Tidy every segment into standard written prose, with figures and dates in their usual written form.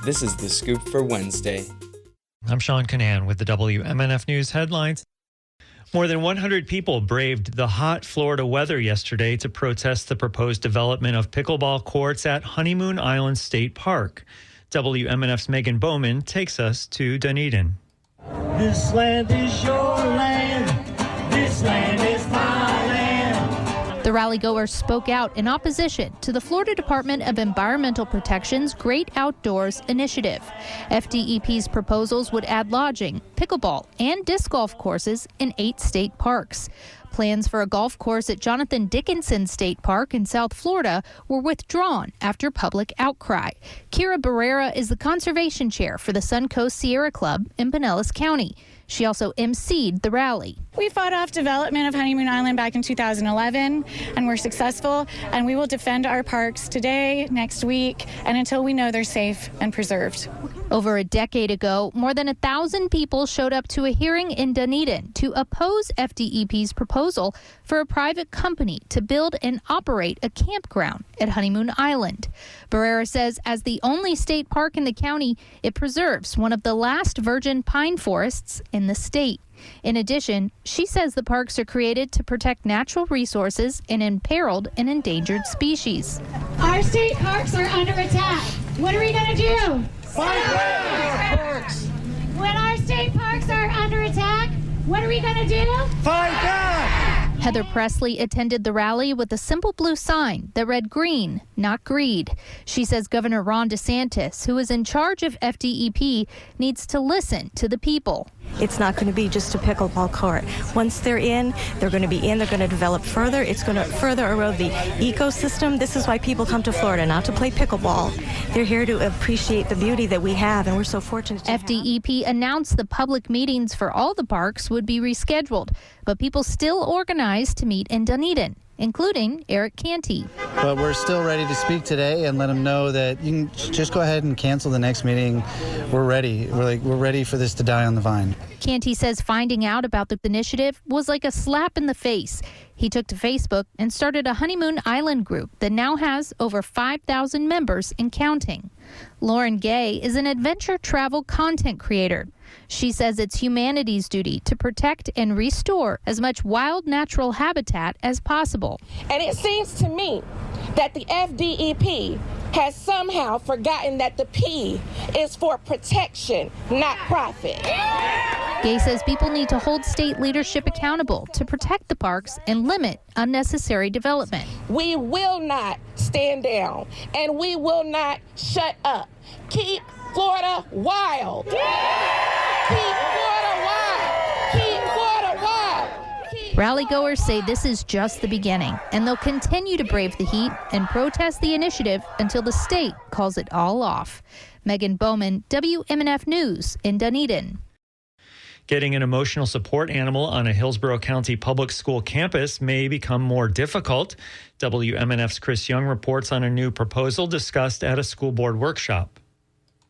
This is The Scoop for Wednesday. I'm Sean Canan with the WMNF News headlines. More than 100 people braved the hot Florida weather yesterday to protest the proposed development of pickleball courts at Honeymoon Island State Park. WMNF's Megan Bowman takes us to Dunedin. This land is your land. This land is my land. The rally-goers spoke out in opposition to the Florida Department of Environmental Protection's Great Outdoors Initiative. FDEP's proposals would add lodging, pickleball, and disc golf courses in 8 state parks. Plans for a golf course at Jonathan Dickinson State Park in South Florida were withdrawn after public outcry. Kira Barrera is the conservation chair for the Suncoast Sierra Club in Pinellas County. She also emceed the rally. We fought off development of Honeymoon Island back in 2011, and we're successful, and we will defend our parks today, next week, and until we know they're safe and preserved. Over a decade ago, more than 1,000 people showed up to a hearing in Dunedin to oppose FDEP's proposal for a private company to build and operate a campground at Honeymoon Island. Barrera says as the only state park in the county, it preserves one of the last virgin pine forests in the state. In addition, she says the parks are created to protect natural resources and imperiled and endangered species. Our state parks are under attack. What are we going to do? Fight back! Parks! When our state parks are under attack, what are we going to do? Fight back! Heather Presley attended the rally with a simple blue sign that read green, not greed. She says Governor Ron DeSantis, who is in charge of FDEP, needs to listen to the people. It's not going to be just a pickleball court. Once they're in, they're going to develop further. It's going to further erode the ecosystem. This is why people come to Florida, not to play pickleball. They're here to appreciate the beauty that we have, and we're so fortunate to FDEP announced the public meetings for all the parks would be rescheduled, but people still organized to meet in Dunedin, including Eric Canty. But we're still ready to speak today and let them know that you can just go ahead and cancel the next meeting. We're ready. We're ready for this to die on the vine. Canty says finding out about the initiative was like a slap in the face. He took to Facebook and started a Honeymoon Island group that now has over 5,000 members and counting. Lauren Gay is an adventure travel content creator. She says it's humanity's duty to protect and restore as much wild natural habitat as possible. And it seems to me that the FDEP has somehow forgotten that the P is for protection, not profit. Gay says people need to hold state leadership accountable to protect the parks and limit unnecessary development. We will not stand down, and we will not shut up. Keep Florida wild. Keep Florida wild. Keep Florida wild. Rally-goers say this is just the beginning, and they'll continue to brave the heat and protest the initiative until the state calls it all off. Megan Bowman, WMNF News in Dunedin. Getting an emotional support animal on a Hillsborough County public school campus may become more difficult. WMNF's Chris Young reports on a new proposal discussed at a school board workshop.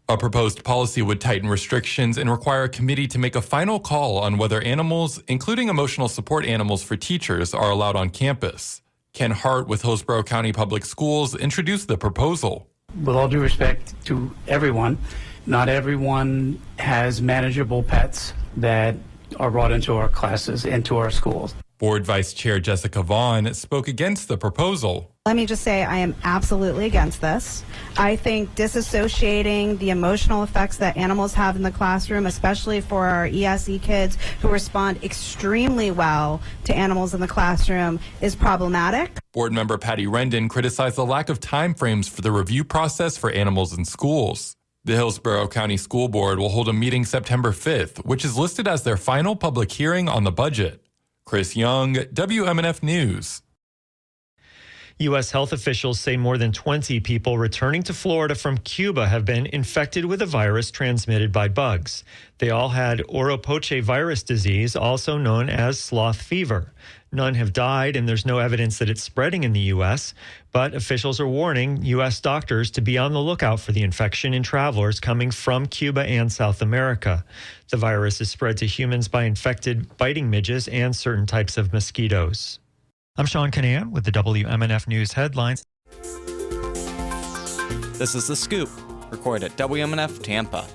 A proposed policy would tighten restrictions and require a committee to make a final call on whether animals, including emotional support animals for teachers, are allowed on campus. Ken Hart with Hillsborough County Public Schools introduced the proposal. With all due respect to everyone, not everyone has manageable pets that are brought into our classes, into our schools. Board Vice Chair Jessica Vaughn spoke against the proposal. Let me just say I am absolutely against this. I think disassociating the emotional effects that animals have in the classroom, especially for our ESE kids who respond extremely well to animals in the classroom, is problematic. Board member Patty Rendon criticized the lack of time frames for the review process for animals in schools. The Hillsborough County School Board will hold a meeting September 5th, which is listed as their final public hearing on the budget. Chris Young, WMNF News. U.S. health officials say more than 20 people returning to Florida from Cuba have been infected with a virus transmitted by bugs. They all had Oropoche virus disease, also known as sloth fever. None have died, and there's no evidence that it's spreading in the U.S., but officials are warning U.S. doctors to be on the lookout for the infection in travelers coming from Cuba and South America. The virus is spread to humans by infected biting midges and certain types of mosquitoes. I'm Sean Canan with the WMNF News headlines. This is The Scoop. Recorded at WMNF Tampa.